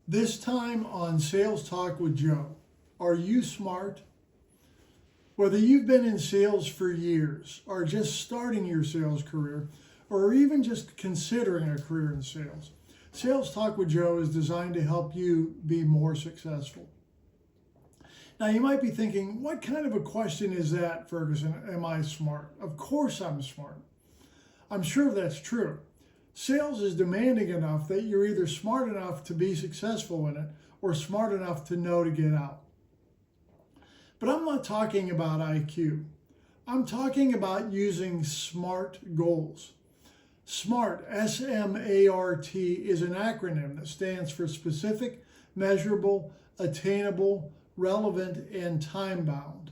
This time on Sales Talk with Joe, are you smart? Whether you've been in sales for years, or just starting your sales career, or even just considering a career in sales, Sales Talk with Joe is designed to help you be more successful. Now, you might be thinking, what kind of a question is that, Ferguson? Am I smart? Of course I'm smart. I'm sure that's true. Sales is demanding enough that you're either smart enough to be successful in it or smart enough to know to get out. But I'm not talking about IQ. I'm talking about using SMART goals. SMART, S-M-A-R-T, is an acronym that stands for specific, measurable, attainable, relevant, and time-bound.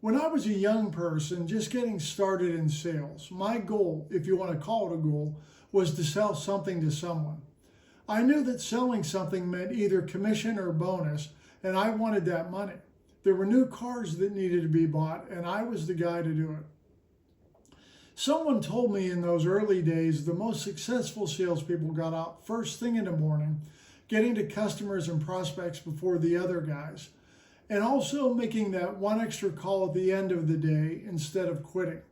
When I was a young person just getting started in sales, my goal, if you want to call it a goal, was to sell something to someone. I knew that selling something meant either commission or bonus, and I wanted that money. There were new cars that needed to be bought, and I was the guy to do it. Someone told me in those early days the most successful salespeople got out first thing in the morning, getting to customers and prospects before the other guys, and also making that one extra call at the end of the day instead of quitting.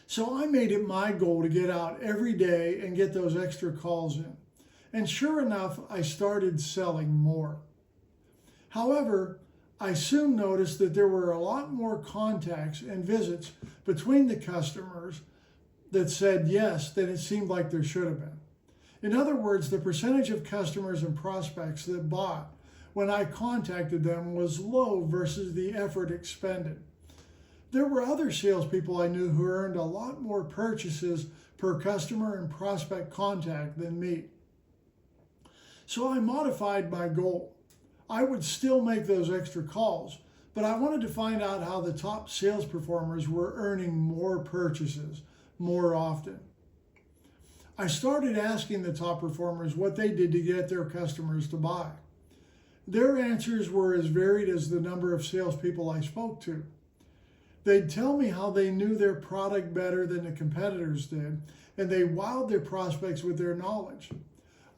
So I made it my goal to get out every day and get those extra calls in. And sure enough, I started selling more. However, I soon noticed that there were a lot more contacts and visits between the customers that said yes than it seemed like there should have been. In other words, the percentage of customers and prospects that bought when I contacted them was low versus the effort expended. There were other salespeople I knew who earned a lot more purchases per customer and prospect contact than me. So I modified my goal. I would still make those extra calls, but I wanted to find out how the top sales performers were earning more purchases more often. I started asking the top performers what they did to get their customers to buy. Their answers were as varied as the number of salespeople I spoke to. They'd tell me how they knew their product better than the competitors did, and they wowed their prospects with their knowledge.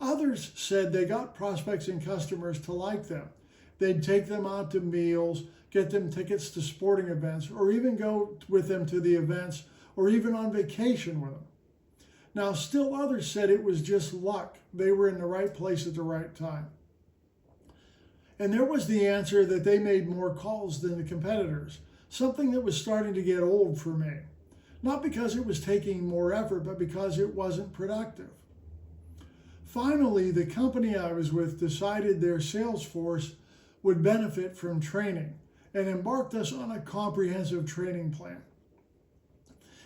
Others said they got prospects and customers to like them. They'd take them out to meals, get them tickets to sporting events, or even go with them to the events, or even on vacation with them. Now, still others said it was just luck. They were in the right place at the right time. And there was the answer that they made more calls than the competitors, something that was starting to get old for me. Not because it was taking more effort, but because it wasn't productive. Finally, the company I was with decided their sales force would benefit from training and embarked us on a comprehensive training plan.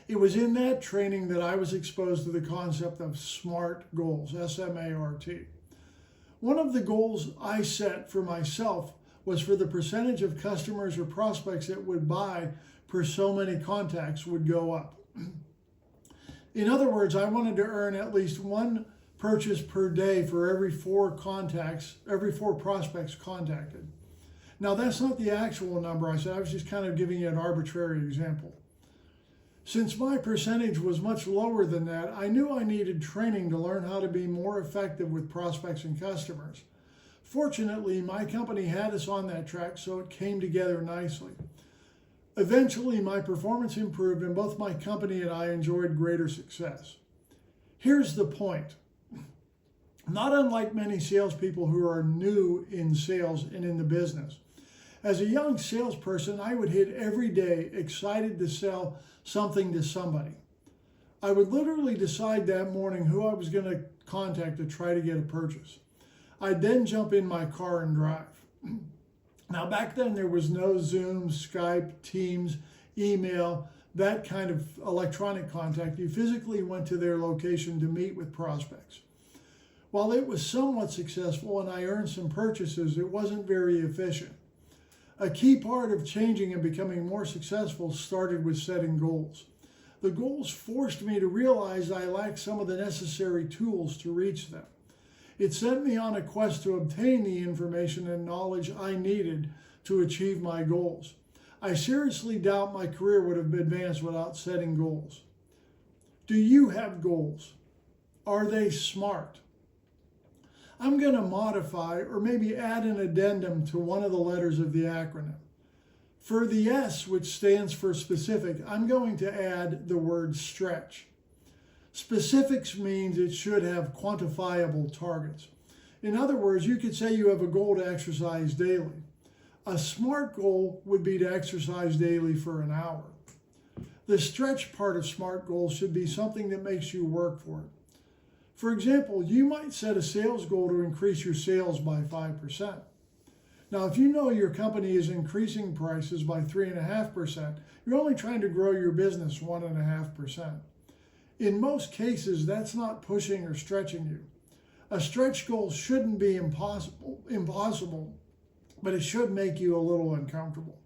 It was in that training that I was exposed to the concept of SMART goals, S-M-A-R-T. One of the goals I set for myself was for the percentage of customers or prospects that would buy per so many contacts would go up. In other words, I wanted to earn at least one purchase per day for every four prospects contacted. Now, that's not the actual number I said. I was just kind of giving you an arbitrary example. Since my percentage was much lower than that, I knew I needed training to learn how to be more effective with prospects and customers. Fortunately, my company had us on that track, so it came together nicely. Eventually, my performance improved, and both my company and I enjoyed greater success. Here's the point. Not unlike many salespeople who are new in sales and in the business. As a young salesperson, I would hit every day excited to sell something to somebody. I would literally decide that morning who I was going to contact to try to get a purchase. I'd then jump in my car and drive. Now, back then there was no Zoom, Skype, Teams, email, that kind of electronic contact. You physically went to their location to meet with prospects. While it was somewhat successful and I earned some purchases, it wasn't very efficient. A key part of changing and becoming more successful started with setting goals. The goals forced me to realize I lacked some of the necessary tools to reach them. It sent me on a quest to obtain the information and knowledge I needed to achieve my goals. I seriously doubt my career would have advanced without setting goals. Do you have goals? Are they smart? I'm going to modify or maybe add an addendum to one of the letters of the acronym. For the S, which stands for specific, I'm going to add the word stretch. Specifics means it should have quantifiable targets. In other words, you could say you have a goal to exercise daily. A SMART goal would be to exercise daily for an hour. The stretch part of SMART goals should be something that makes you work for it. For example, you might set a sales goal to increase your sales by 5%. Now, if you know your company is increasing prices by 3.5%, you're only trying to grow your business 1.5%. In most cases, that's not pushing or stretching you. A stretch goal shouldn't be impossible, but it should make you a little uncomfortable.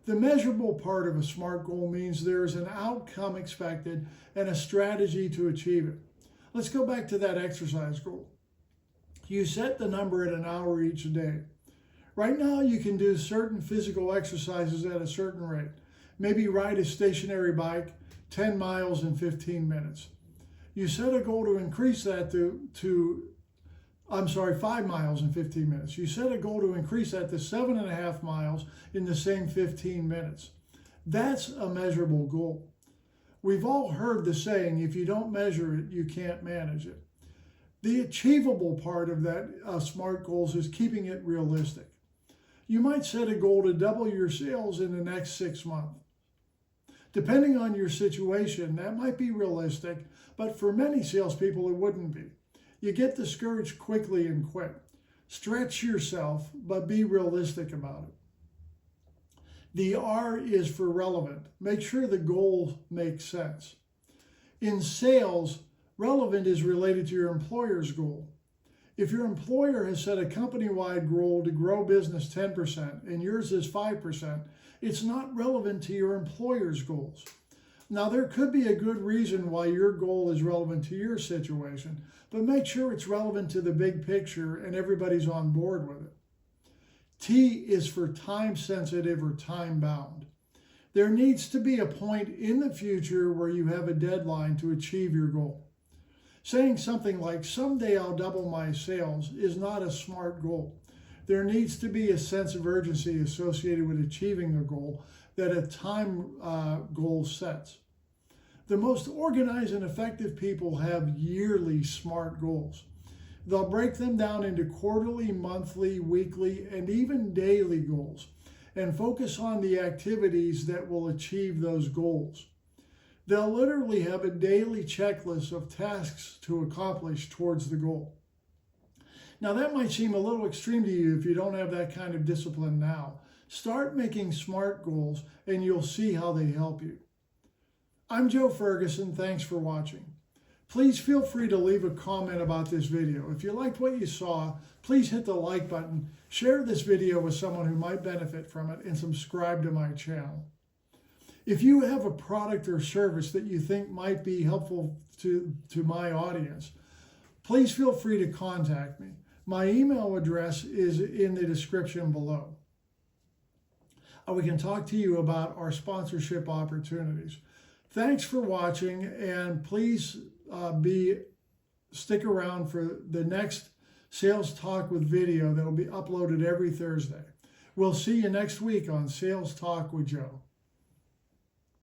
The measurable part of a SMART goal means there is an outcome expected and a strategy to achieve it. Let's go back to that exercise goal. You set the number at an hour each day. Right now, you can do certain physical exercises at a certain rate. Maybe ride a stationary bike 10 miles in 15 minutes. You set a goal to increase that to 5 miles in 15 minutes. You set a goal to increase that to 7.5 miles in the same 15 minutes. That's a measurable goal. We've all heard the saying, if you don't measure it, you can't manage it. The achievable part of that SMART goals is keeping it realistic. You might set a goal to double your sales in the next 6 months. Depending on your situation, that might be realistic, but for many salespeople, it wouldn't be. You get discouraged quickly and quit. Stretch yourself, but be realistic about it. The R is for relevant. Make sure the goal makes sense. In sales, relevant is related to your employer's goal. If your employer has set a company-wide goal to grow business 10% and yours is 5%, it's not relevant to your employer's goals. Now, there could be a good reason why your goal is relevant to your situation, but make sure it's relevant to the big picture and everybody's on board with it. T is for time sensitive or time bound. There needs to be a point in the future where you have a deadline to achieve your goal. Saying something like, someday I'll double my sales, is not a SMART goal. There needs to be a sense of urgency associated with achieving a goal that a time goal sets. The most organized and effective people have yearly SMART goals. They'll break them down into quarterly, monthly, weekly, and even daily goals, and focus on the activities that will achieve those goals. They'll literally have a daily checklist of tasks to accomplish towards the goal. Now, that might seem a little extreme to you if you don't have that kind of discipline now. Start making SMART goals and you'll see how they help you. I'm Joe Ferguson. Thanks for watching. Please feel free to leave a comment about this video. If you liked what you saw, please hit the like button, share this video with someone who might benefit from it, and subscribe to my channel. If you have a product or service that you think might be helpful to my audience, please feel free to contact me. My email address is in the description below. We can talk to you about our sponsorship opportunities. Thanks for watching, and please stick around for the next Sales Talk with video that will be uploaded every Thursday. We'll see you next week on Sales Talk with Joe.